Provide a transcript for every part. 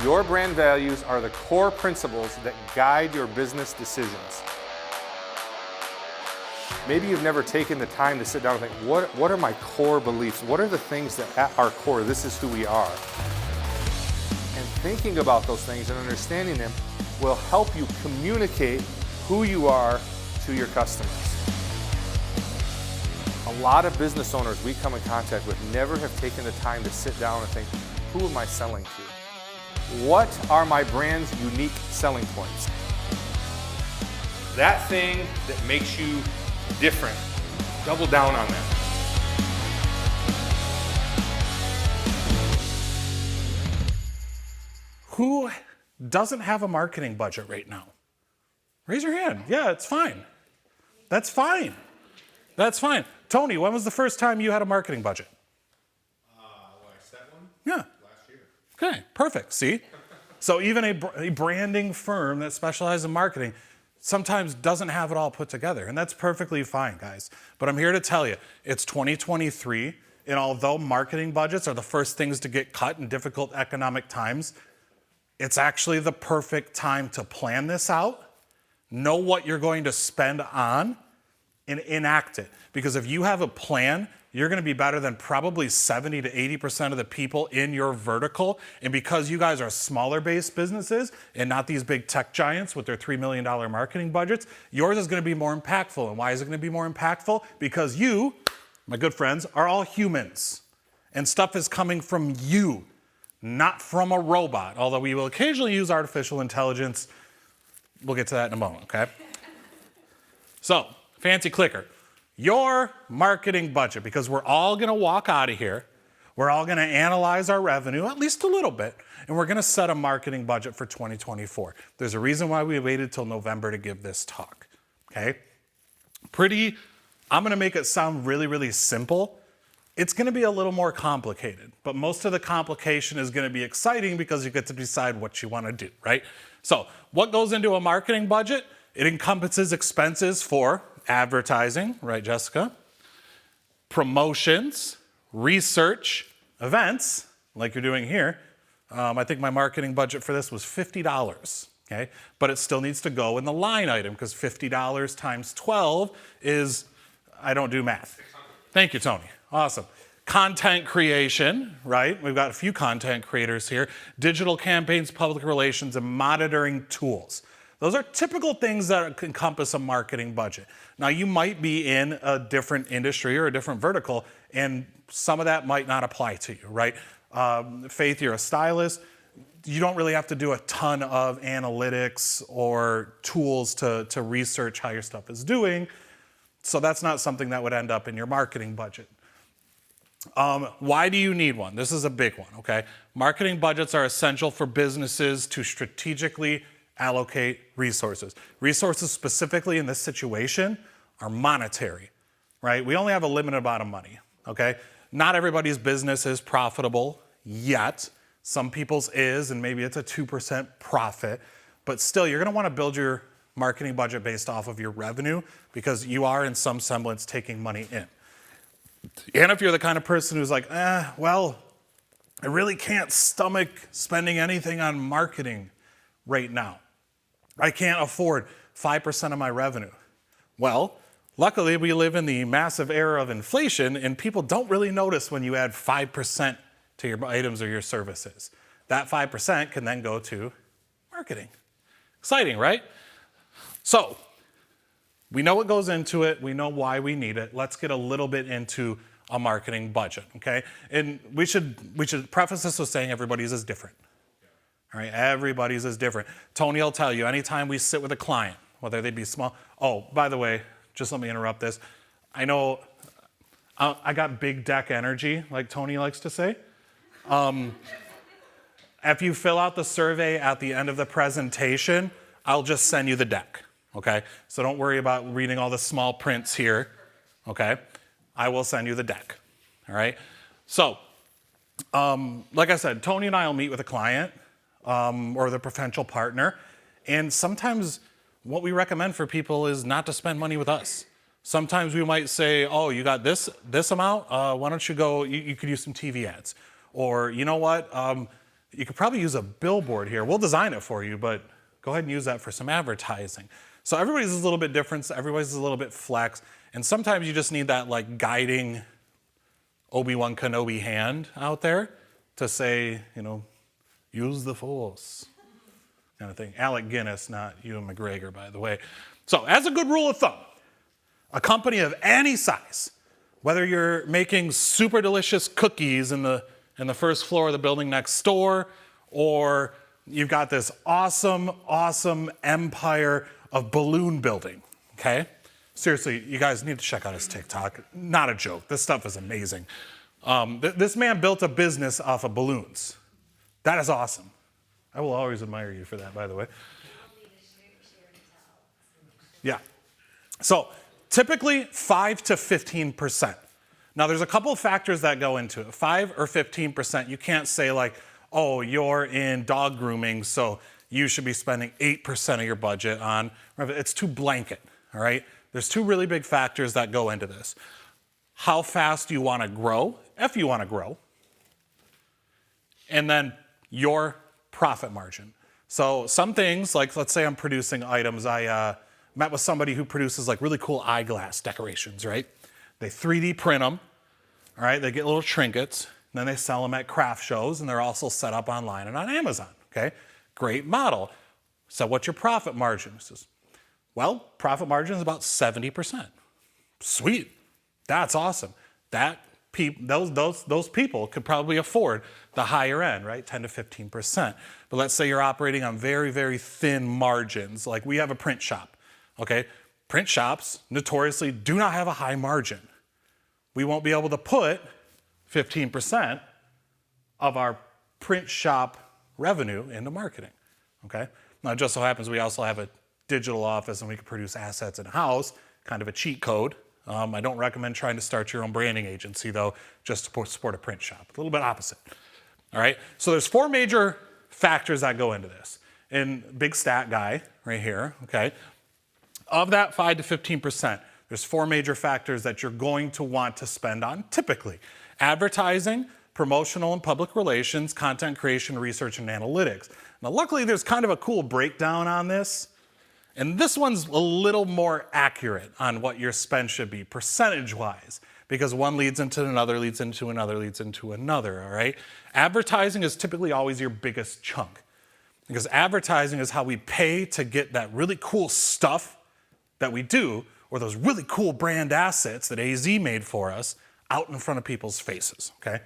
Your brand values are the core principles that guide your business decisions. Maybe you've never taken the time to sit down and think, what are my core beliefs? What are the things that at our core, this is who we are? And thinking about those things and understanding them will help you communicate who you are to your customers. A lot of business owners we come in contact with never have taken the time to sit down and think, who am I selling to? What are my brand's unique selling points? That thing that makes you different. Double down on that. Who doesn't have a marketing budget right now? Raise your hand. Yeah, it's fine. That's fine. That's fine. Tony, when was the first time you had a marketing budget? I set one? Yeah. Last year. Okay, perfect. See? So even a branding firm that specializes in marketing sometimes doesn't have it all put together, and that's perfectly fine, guys. But I'm here to tell you, it's 2023, and although marketing budgets are the first things to get cut in difficult economic times, it's actually the perfect time to plan this out, know what you're going to spend on, and enact it. Because if you have a plan, you're going to be better than probably 70 to 80% of the people in your vertical. And because you guys are smaller based businesses and not these big tech giants with their $3 million marketing budgets, yours is going to be more impactful. And why is it going to be more impactful? Because you, my good friends, are all humans. And stuff is coming from you, not from a robot. Although we will occasionally use artificial intelligence. We'll get to that in a moment, okay? So, fancy clicker. Your marketing budget, because we're all going to walk out of here. We're all going to analyze our revenue, at least a little bit, and we're going to set a marketing budget for 2024. There's a reason why we waited till November to give this talk, okay? I'm going to make it sound really, really simple. It's going to be a little more complicated, but most of the complication is going to be exciting because you get to decide what you want to do, right? So what goes into a marketing budget? It encompasses expenses for advertising, right, Jessica? Promotions, research, events, like you're doing here. I think my marketing budget for this was $50, okay? But it still needs to go in the line item because $50 times 12 is, I don't do math. Thank you, Tony. Awesome. Content creation, right? We've got a few content creators here. Digital campaigns, public relations, and monitoring tools. Those are typical things that encompass a marketing budget. Now, you might be in a different industry or a different vertical, and some of that might not apply to you, right? Faith, you're a stylist. You don't really have to do a ton of analytics or tools to research how your stuff is doing. So that's not something that would end up in your marketing budget. Why do you need one? This is a big one, okay? Marketing budgets are essential for businesses to strategically allocate resources. Resources specifically in this situation are monetary, right? We only have a limited amount of money, okay? Not everybody's business is profitable yet. Some people's is, and maybe it's a 2% profit, but still you're gonna wanna build your marketing budget based off of your revenue because you are in some semblance taking money in. And if you're the kind of person who's like, well, I really can't stomach spending anything on marketing right now. I can't afford 5% of my revenue. Well, luckily we live in the massive era of inflation and people don't really notice when you add 5% to your items or your services. That 5% can then go to marketing. Exciting, right? So, we know what goes into it. We know why we need it. Let's get a little bit into a marketing budget, okay? And we should preface this with saying everybody's is different. All right, everybody's is different. Tony will tell you, anytime we sit with a client, whether they be small. Oh, by the way, just let me interrupt this. I know I got big deck energy, like Tony likes to say. If you fill out the survey at the end of the presentation, I'll just send you the deck, okay? So don't worry about reading all the small prints here, okay? I will send you the deck, all right? So, like I said, Tony and I will meet with a client or the potential partner, and sometimes what we recommend for people is not to spend money with us. Sometimes we might say, oh, you got this amount? Why don't you go, you could use some TV ads. Or, you know what, you could probably use a billboard here. We'll design it for you, but go ahead and use that for some advertising. So everybody's is a little bit different. So everybody's is a little bit flex. And sometimes you just need that like guiding Obi-Wan Kenobi hand out there to say, you know, use the force kind of thing. Alec Guinness, not Ewan McGregor, by the way. So as a good rule of thumb, a company of any size, whether you're making super delicious cookies in the first floor of the building next door, or you've got this awesome, awesome empire of balloon building, okay? Seriously, you guys need to check out his TikTok. Not a joke. This stuff is amazing. This man built a business off of balloons. That is awesome. I will always admire you for that, by the way. Yeah. So typically 5 to 15%. Now there's a couple of factors that go into it. 5 or 15%, you can't say like, oh, you're in dog grooming, so you should be spending 8% of your budget on, it's too blanket, all right? There's two really big factors that go into this. How fast you want to grow, if you want to grow, and then your profit margin. So some things, like let's say I'm producing items, I met with somebody who produces like really cool eyeglass decorations, right? They 3D print them, all right? They get little trinkets, and then they sell them at craft shows, and they're also set up online and on Amazon, okay? Great model. So what's your profit margin? He says, well, profit margin is about 70%. Sweet, that's awesome. Those people could probably afford the higher end, right? 10 to 15%. But let's say you're operating on very, very thin margins. Like we have a print shop, okay? Print shops notoriously do not have a high margin. We won't be able to put 15% of our print shop revenue into marketing, okay? Now, it just so happens we also have a digital office and we can produce assets in-house, kind of a cheat code. I don't recommend trying to start your own branding agency, though, just to support a print shop. A little bit opposite, all right? So there's 4 major factors that go into this. And big stat guy right here, okay? Of that 5 to 15%, there's 4 major factors that you're going to want to spend on typically. Advertising, promotional and public relations, content creation, research, and analytics. Now, luckily, there's kind of a cool breakdown on this. And this one's a little more accurate on what your spend should be, percentage-wise, because one leads into another, leads into another, leads into another, all right? Advertising is typically always your biggest chunk, because advertising is how we pay to get that really cool stuff that we do, or those really cool brand assets that AZEE made for us, out in front of people's faces, okay?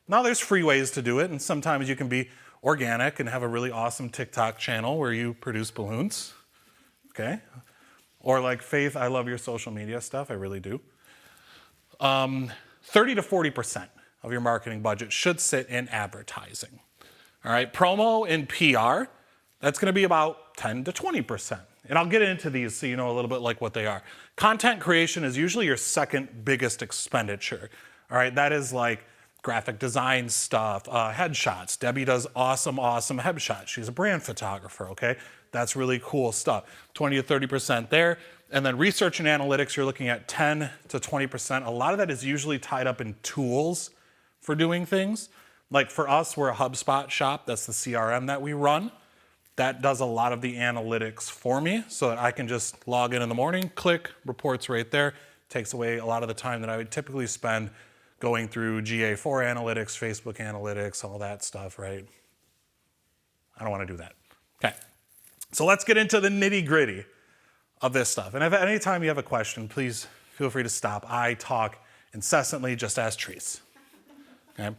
Now there's free ways to do it, and sometimes you can be organic and have a really awesome TikTok channel where you produce balloons, okay? Or like Faith, I love your social media stuff, I really do. 30 to 40% of your marketing budget should sit in advertising, all right? Promo and PR, that's gonna be about 10 to 20%. And I'll get into these so you know a little bit like what they are. Content creation is usually your second biggest expenditure, all right? That is like graphic design stuff, headshots. Debbie does awesome, awesome headshots. She's a brand photographer, okay? That's really cool stuff. 20 to 30% there. And then research and analytics, you're looking at 10 to 20%. A lot of that is usually tied up in tools for doing things. Like for us, we're a HubSpot shop. That's the CRM that we run. That does a lot of the analytics for me so that I can just log in the morning, click, reports right there. Takes away a lot of the time that I would typically spend going through GA4 analytics, Facebook analytics, all that stuff, right? I don't want to do that. Okay. So let's get into the nitty-gritty of this stuff. And if at any time you have a question, please feel free to stop. I talk incessantly, just ask Treese. Okay?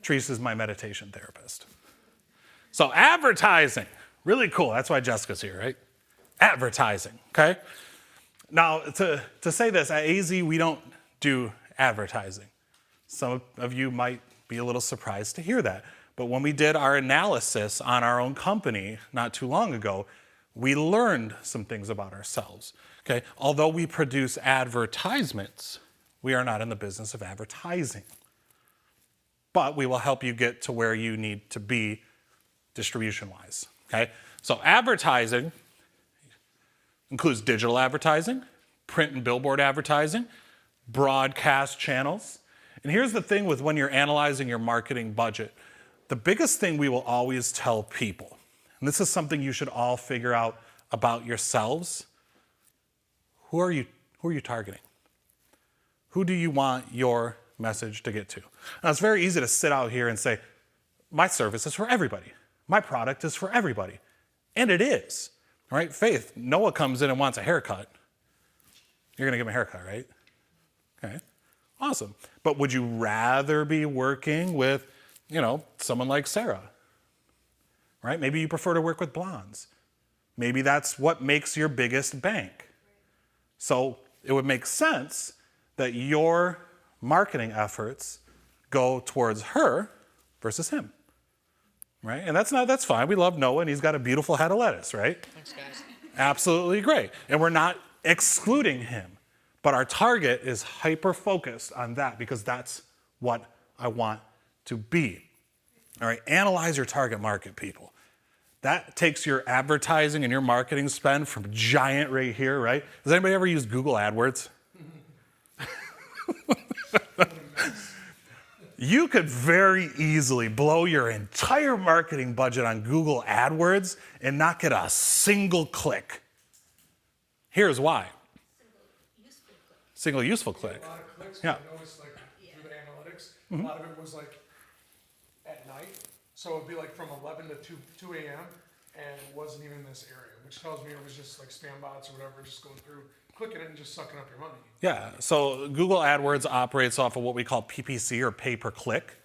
Treese is my meditation therapist. So advertising, really cool. That's why Jessica's here, right? Advertising, okay? Now, to say this, at AZEE, we don't do advertising. Some of you might be a little surprised to hear that. But when we did our analysis on our own company not too long ago, we learned some things about ourselves, okay? Although we produce advertisements, we are not in the business of advertising. But we will help you get to where you need to be distribution-wise, okay? So advertising includes digital advertising, print and billboard advertising, broadcast channels. And here's the thing with when you're analyzing your marketing budget. the biggest thing we will always tell people, and this is something you should all figure out about yourselves, who are you targeting? Who do you want your message to get to? Now, it's very easy to sit out here and say, my service is for everybody. My product is for everybody. And it is, right? Faith, Noah comes in and wants a haircut. You're going to give him a haircut, right? Okay, awesome. But would you rather be working with, someone like Sarah, right? Maybe you prefer to work with blondes. Maybe that's what makes your biggest bank. So it would make sense that your marketing efforts go towards her versus him, right? And that's fine. We love Noah, and he's got a beautiful head of lettuce, right? Thanks, guys. Absolutely great. And we're not excluding him, but our target is hyper-focused on that because that's what I want to be. All right, analyze your target market, people. That takes your advertising and your marketing spend from giant right here, right? Has anybody ever used Google AdWords? You could very easily blow your entire marketing budget on Google AdWords and not get a single click. Here's why. Single useful click. A lot of clicks. Yeah. I noticed like through the analytics, a lot of it was like at night. So it'd be like from 11 to 2 a.m. and it wasn't even in this area, which tells me it was just like spam bots or whatever, just going through, clicking it and just sucking up your money. Yeah, so Google AdWords operates off of what we call PPC or pay per click.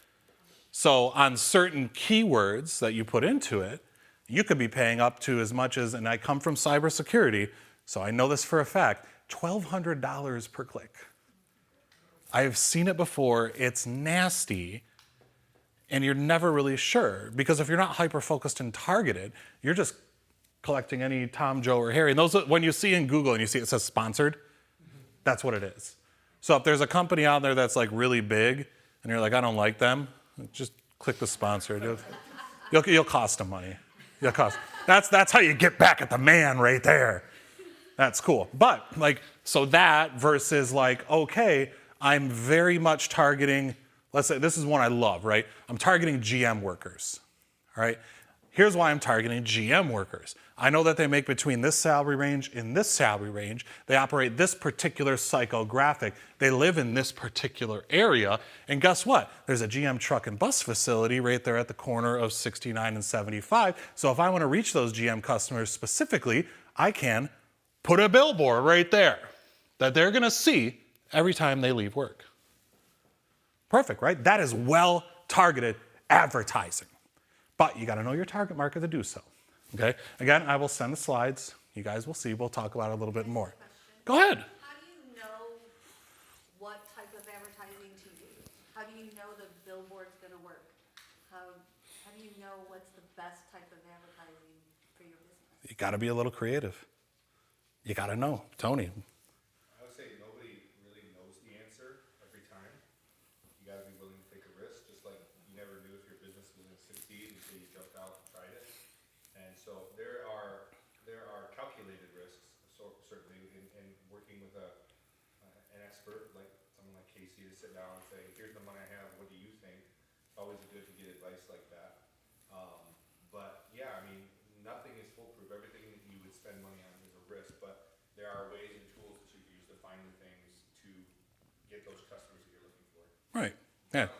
So on certain keywords that you put into it, you could be paying up to as much as, and I come from cybersecurity, so I know this for a fact, $1,200 per click. I have seen it before, it's nasty, and you're never really sure, because if you're not hyper-focused and targeted, you're just collecting any Tom, Joe, or Harry. And those, when you see in Google and you see it says sponsored, that's what it is. So if there's a company out there that's like really big, and you're like, I don't like them, just click the sponsored. You'll cost them money. You'll cost. That's how you get back at the man right there. That's cool. But so that versus okay, I'm very much targeting, let's say this is one I love, right? I'm targeting GM workers, all right? Here's why I'm targeting GM workers. I know that they make between this salary range and this salary range. They operate this particular psychographic. They live in this particular area. And guess what? There's a GM truck and bus facility right there at the corner of 69 and 75. So if I want to reach those GM customers specifically, I can put a billboard right there that they're going to see every time they leave work. Perfect, right? That is well-targeted advertising. But you got to know your target market to do so. Okay? Again, I will send the slides. You guys will see. We'll talk about it a little bit more. Go ahead. How do you know what type of advertising to use? How do you know the billboard's going to work? How do you know what's the best type of advertising for your business? You got to be a little creative. You got to know. Tony. I would say nobody really knows the answer every time. You got to be willing to take a risk, just like you never knew if your business was going to succeed until you jumped out and tried it. And so there are calculated risks, certainly, in working with an expert like someone like Casey to sit down and say, here's the money I have, what do you think? It's always good to get advice like that. But yeah, I mean, nothing is foolproof. Everything that you would spend money on is a risk, but there are ways and tools that you can use to find the things to get those customers that you're looking for. Right. Yeah.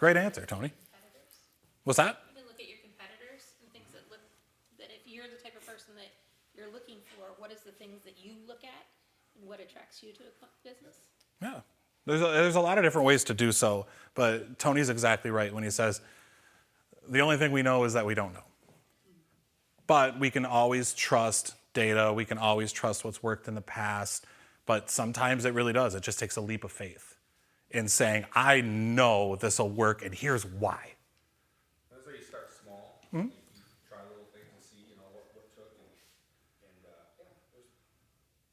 Great answer, Tony. Competitors. What's that? You can look at your competitors and things that if you're the type of person that you're looking for, what is the things that you look at and what attracts you to a business? Yeah. There's a lot of different ways to do so, but Tony's exactly right when he says, the only thing we know is that we don't know. But we can always trust data. We can always trust what's worked in the past. But sometimes it really does. It just takes a leap of faith in saying, I know this will work, and here's why. That's why you start small. You try little things and see, what took, and yeah,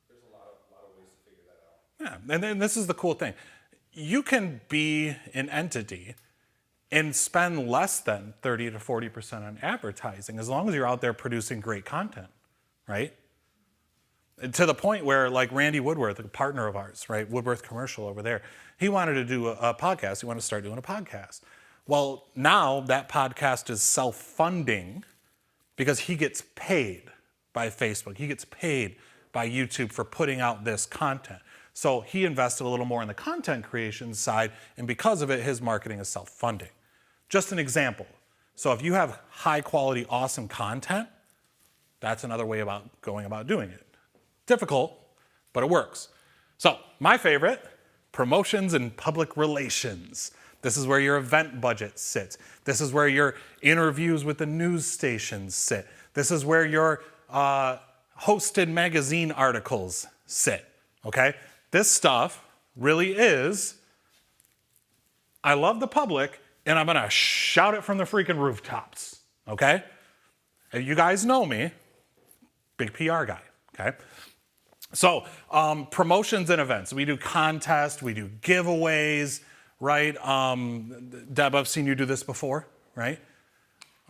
there's a lot of ways to figure that out. Yeah, and then this is the cool thing. You can be an entity and spend less than 30 to 40% on advertising as long as you're out there producing great content, right? And to the point where, like Randy Woodworth, a partner of ours, right, Woodworth Commercial over there, he wanted to do a podcast. He wanted to start doing a podcast. Well, now that podcast is self-funding because he gets paid by Facebook. He gets paid by YouTube for putting out this content. So he invested a little more in the content creation side, and because of it, his marketing is self-funding. Just an example. So if you have high quality, awesome content, that's another way about going about doing it. Difficult, but it works. So my favorite, promotions and public relations. This is where your event budget sits. This is where your interviews with the news stations sit. This is where your hosted magazine articles sit, okay? This stuff really is, I love the public, and I'm gonna shout it from the freaking rooftops, okay? You guys know me, big PR guy, okay? So promotions and events. We do contests, we do giveaways, right? Deb, I've seen you do this before, right?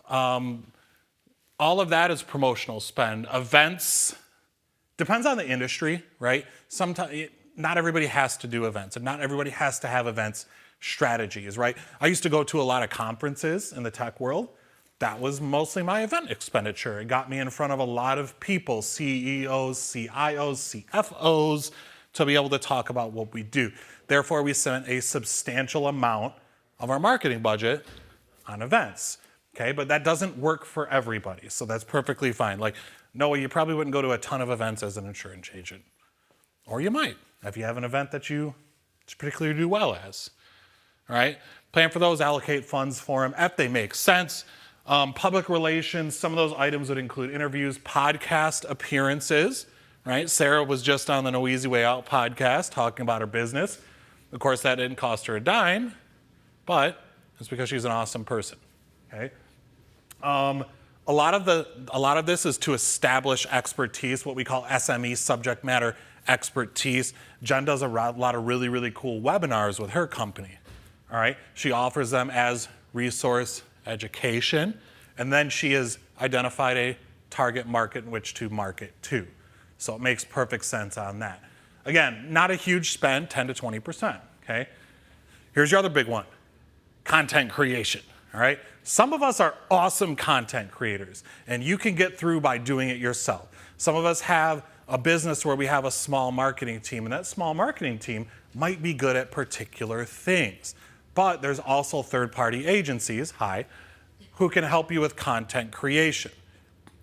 All of that is promotional spend. Events, depends on the industry, right? Sometimes, not everybody has to do events, and not everybody has to have events strategies, right? I used to go to a lot of conferences in the tech world. That was mostly my event expenditure. It got me in front of a lot of people, CEOs, CIOs, CFOs, to be able to talk about what we do. Therefore, we spent a substantial amount of our marketing budget on events, okay? But that doesn't work for everybody, so that's perfectly fine. Like, Noah, you probably wouldn't go to a ton of events as an insurance agent. Or you might, if you have an event that you particularly do well as, all right? Plan for those, allocate funds for them if they make sense. Public relations, some of those items would include interviews, podcast appearances, right? Sarah was just on the No Easy Way Out podcast talking about her business. Of course, that didn't cost her a dime, but it's because she's an awesome person, okay? A lot of this is to establish expertise, what we call SME, subject matter expertise. Jen does a lot of really, really cool webinars with her company, all right? She offers them as resource education, and then she has identified a target market in which to market to. So it makes perfect sense on that. Again, not a huge spend, 10 to 20%, okay? Here's your other big one, content creation, all right? Some of us are awesome content creators, and you can get through by doing it yourself. Some of us have a business where we have a small marketing team, and that small marketing team might be good at particular things. But there's also third-party agencies, who can help you with content creation.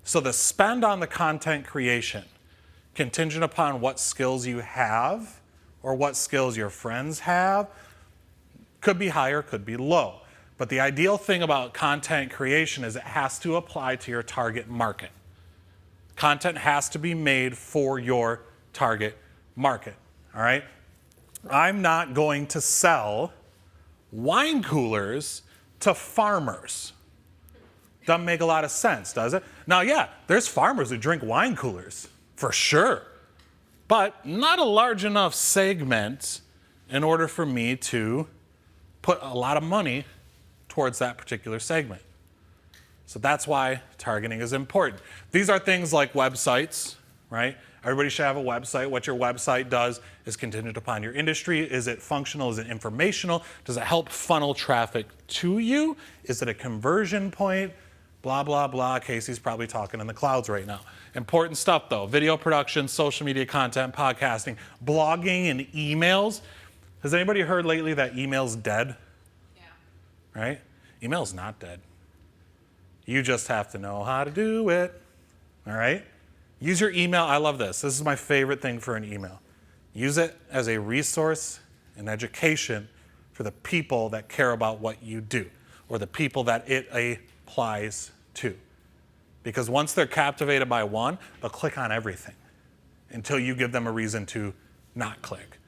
So the spend on the content creation, contingent upon what skills you have or what skills your friends have, could be higher, could be low. But the ideal thing about content creation is it has to apply to your target market. Content has to be made for your target market, all right? I'm not going to sell wine coolers to farmers. Doesn't make a lot of sense, does it? Now, yeah, there's farmers who drink wine coolers, for sure, but not a large enough segment in order for me to put a lot of money towards that particular segment. So that's why targeting is important. These are things like websites, right? Everybody should have a website. What your website does is contingent upon your industry. Is it functional? Is it informational? Does it help funnel traffic to you? Is it a conversion point? Blah, blah, blah. Casey's probably talking in the clouds right now. Important stuff though. Video production, social media content, podcasting, blogging, and emails. Has anybody heard lately that email's dead? Yeah. Right? Email's not dead. You just have to know how to do it. All right? Use your email. I love this. This is my favorite thing for an email. Use it as a resource and education for the people that care about what you do or the people that it applies to. Because once they're captivated by one, they'll click on everything until you give them a reason to not click.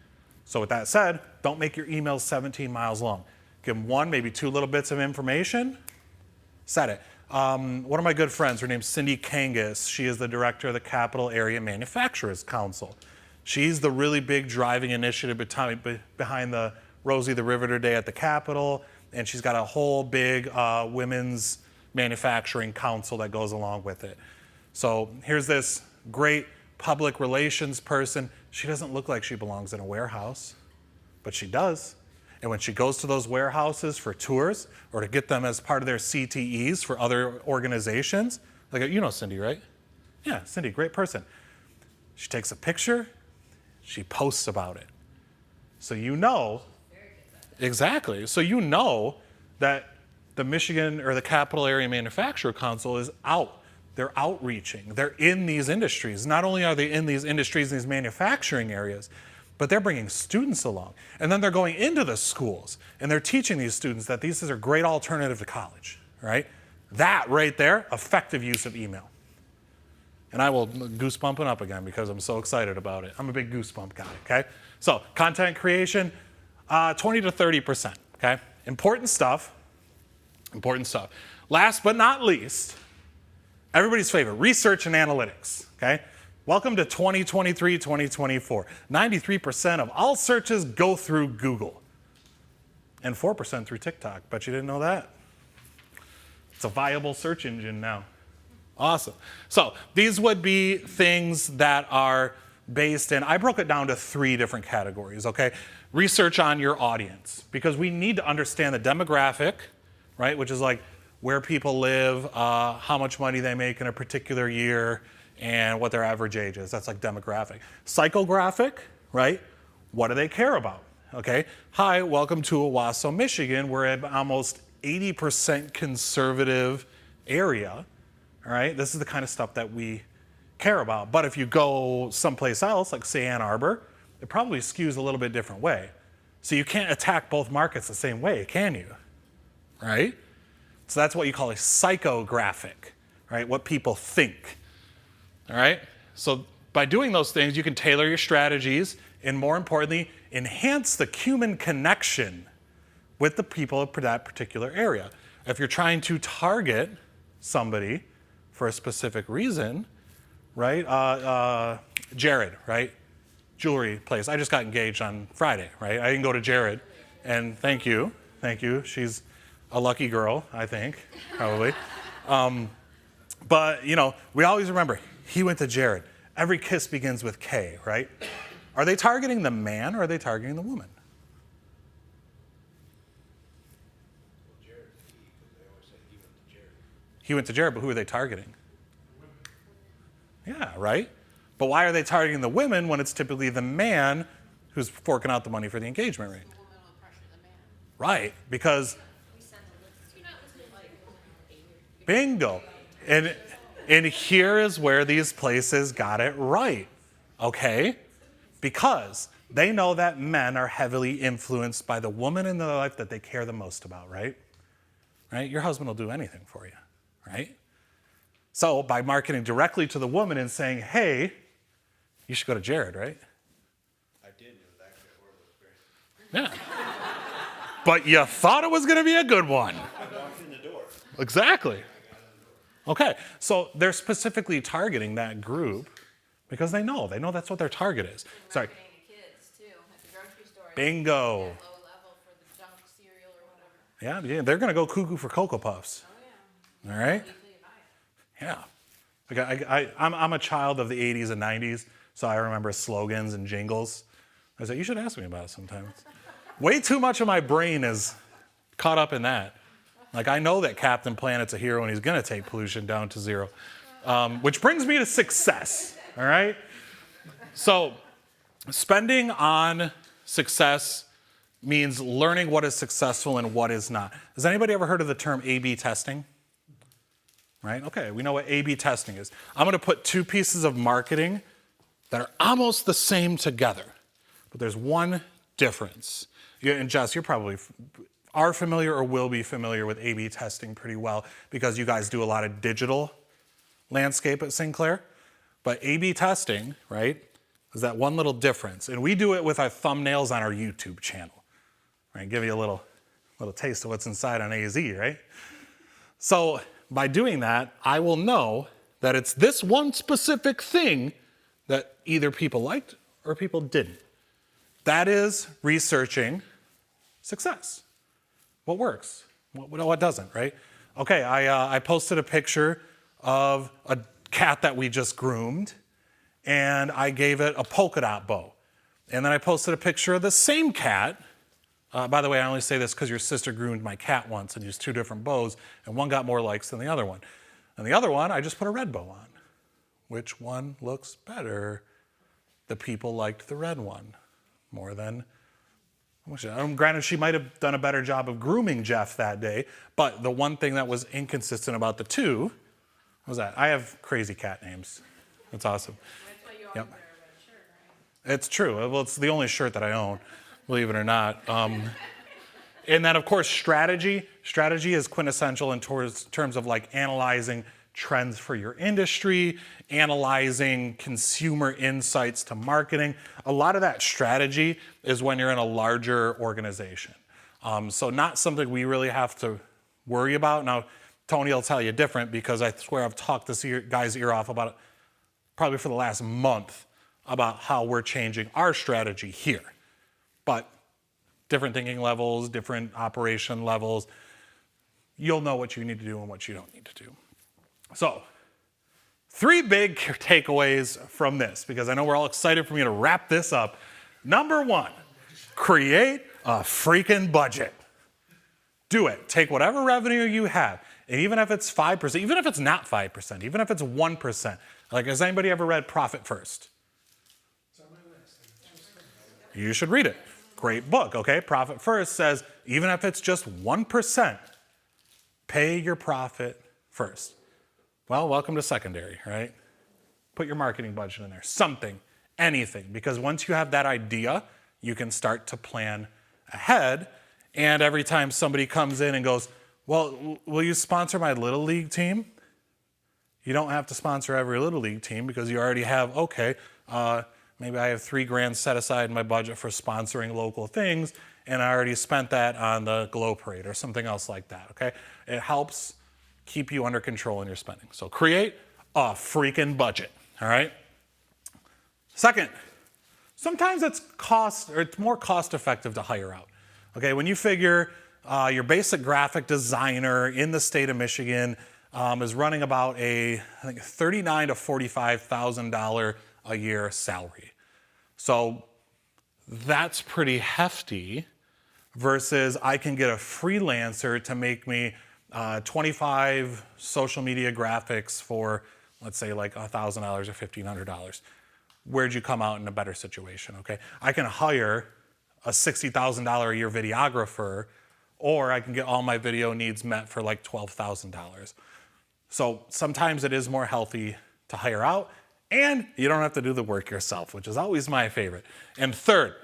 So with that said, don't make your emails 17 miles long. Give them one, maybe two little bits of information, set it. One of my good friends, her name's Cindy Kangas. She is the director of the Capital Area Manufacturers Council. She's the really big driving initiative behind the Rosie the Riveter Day at the Capitol, and she's got a whole big women's manufacturing council that goes along with it. So here's this great public relations person. She doesn't look like she belongs in a warehouse, but she does. And when she goes to those warehouses for tours or to get them as part of their CTEs for other organizations, like, you know Cindy, right? Yeah, Cindy, great person. She takes a picture, she posts about it. So you know, exactly. So you know that the Michigan or the Capital Area Manufacturer Council is out. They're outreaching. They're in these industries. Not only are they in these industries, these manufacturing areas, but they're bringing students along. And then they're going into the schools and they're teaching these students that these is a great alternative to college, right? That right there, effective use of email. And I will goosebumping up again because I'm so excited about it. I'm a big goosebump guy, okay? So content creation, 20 to 30%, okay? Important stuff. Last but not least, everybody's favorite, research and analytics, okay? Welcome to 2023, 2024. 93% of all searches go through Google and 4% through TikTok. Bet you didn't know that. It's a viable search engine now. Awesome. So these would be things that are based in, I broke it down to 3 different categories, okay? Research on your audience, because we need to understand the demographic, right? Which is like where people live, how much money they make in a particular year, and what their average age is. That's like demographic. Psychographic, right? What do they care about? Okay. Hi, welcome to Owasso, Michigan. We're at almost 80% conservative area. All right. This is the kind of stuff that we care about. But if you go someplace else, like say Ann Arbor, it probably skews a little bit different way. So you can't attack both markets the same way, can you? Right? So that's what you call a psychographic, right? What people think. All right? So by doing those things, you can tailor your strategies and, more importantly, enhance the human connection with the people of that particular area. If you're trying to target somebody for a specific reason, right? Jared, right? Jewelry place. I just got engaged on Friday, right? I didn't go to Jared. And thank you. She's a lucky girl, I think, probably. But, you know, we always remember, he went to Jared. Every kiss begins with K, right? Are they targeting the man or are they targeting the woman? He went to Jared, but who are they targeting? Yeah, right? But why are they targeting the women when it's typically the man who's forking out the money for the engagement ring? The woman will pressure the man. Right, because You're not listening to bingo. And here is where these places got it right, okay? Because they know that men are heavily influenced by the woman in their life that they care the most about, right? Right? Your husband will do anything for you, right? So by marketing directly to the woman and saying, hey, you should go to Jared, right? I did. It was actually a horrible experience. Yeah. But you thought it was going to be a good one. I walked in the door. Exactly. Okay, so they're specifically targeting that group because they know that's what their target is. Sorry. marketing to kids too at the grocery store. Bingo. Low level for the junk cereal or whatever. Yeah, they're going to go cuckoo for Cocoa Puffs. Oh yeah. All right? Until you buy it. Yeah. I'm a child of the 80s and 90s, so I remember slogans and jingles. I was like, you should ask me about it sometime. Way too much of my brain is caught up in that. Like, I know that Captain Planet's a hero and he's going to take pollution down to 0. Which brings me to success, all right? So, spending on success means learning what is successful and what is not. Has anybody ever heard of the term A/B testing? Right? Okay, we know what A/B testing is. I'm going to put 2 pieces of marketing that are almost the same together, but there's one difference. And Jess, you're probably are familiar or will be familiar with A/B testing pretty well because you guys do a lot of digital landscape at Sinclair. But A/B testing, right, is that one little difference. And we do it with our thumbnails on our YouTube channel. Right? Give you a little taste of what's inside on AZEE, right? So by doing that, I will know that it's this one specific thing that either people liked or people didn't. That is researching success. What works? What doesn't, right? Okay, I posted a picture of a cat that we just groomed, and I gave it a polka dot bow. And then I posted a picture of the same cat By the way, I only say this because your sister groomed my cat once and used 2 different bows, and one got more likes than the other one. And the other one, I just put a red bow on. Which one looks better? The people liked the red one more than... Granted, she might have done a better job of grooming Jeff that day, but the one thing that was inconsistent about the two was that I have crazy cat names. That's awesome. That's why you always Yep. wear a red shirt, right? It's true. Well, it's the only shirt that I own, believe it or not. And then, of course, strategy. Strategy is quintessential in terms of like analyzing trends for your industry, analyzing consumer insights to marketing. A lot of that strategy is when you're in a larger organization. So not something we really have to worry about. Now, Tony will tell you different because I swear I've talked this guy's ear off about it probably for the last month about how we're changing our strategy here. But different thinking levels, different operation levels, you'll know what you need to do and what you don't need to do. So, 3 big takeaways from this, because I know we're all excited for me to wrap this up. Number 1, create a freaking budget. Do it. Take whatever revenue you have, and even if it's 5%, even if it's not 5%, even if it's 1%. Like, has anybody ever read Profit First? You should read it. Great book, okay? Profit First says, even if it's just 1%, pay your profit first. Well, welcome to secondary, right? Put your marketing budget in there, something, anything, because once you have that idea, you can start to plan ahead. And every time somebody comes in and goes, well, will you sponsor my Little League team? You don't have to sponsor every Little League team because you already have, okay, maybe I have $3,000 set aside in my budget for sponsoring local things, and I already spent that on the Glow Parade or something else like that, okay? It helps keep you under control in your spending. So create a freaking budget, all right? Second, sometimes it's more cost effective to hire out. Okay, when you figure your basic graphic designer in the state of Michigan is running about I think $39,000 to $45,000 a year salary. So that's pretty hefty versus I can get a freelancer to make me 25 social media graphics for, let's say, like $1,000 or $1,500. Where'd you come out in a better situation, okay? I can hire a $60,000 a year videographer, or I can get all my video needs met for like $12,000. So sometimes it is more healthy to hire out, and you don't have to do the work yourself, which is always my favorite. And third,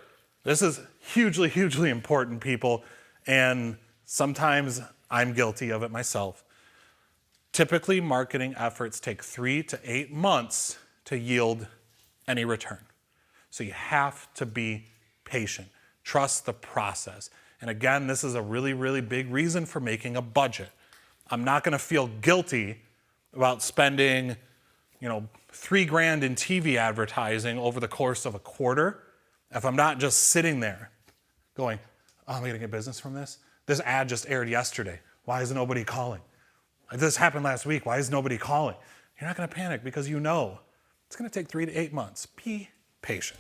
this is hugely, hugely important, people, and sometimes I'm guilty of it myself. Typically, marketing efforts take 3 to 8 months to yield any return. So you have to be patient. Trust the process. And again, this is a really, really big reason for making a budget. I'm not going to feel guilty about spending, $3,000 in TV advertising over the course of a quarter if I'm not just sitting there going, oh, am I going to get business from this? This ad just aired yesterday. Why is nobody calling? This happened last week. Why is nobody calling? You're not going to panic because you know it's going to take 3 to 8 months. Be patient.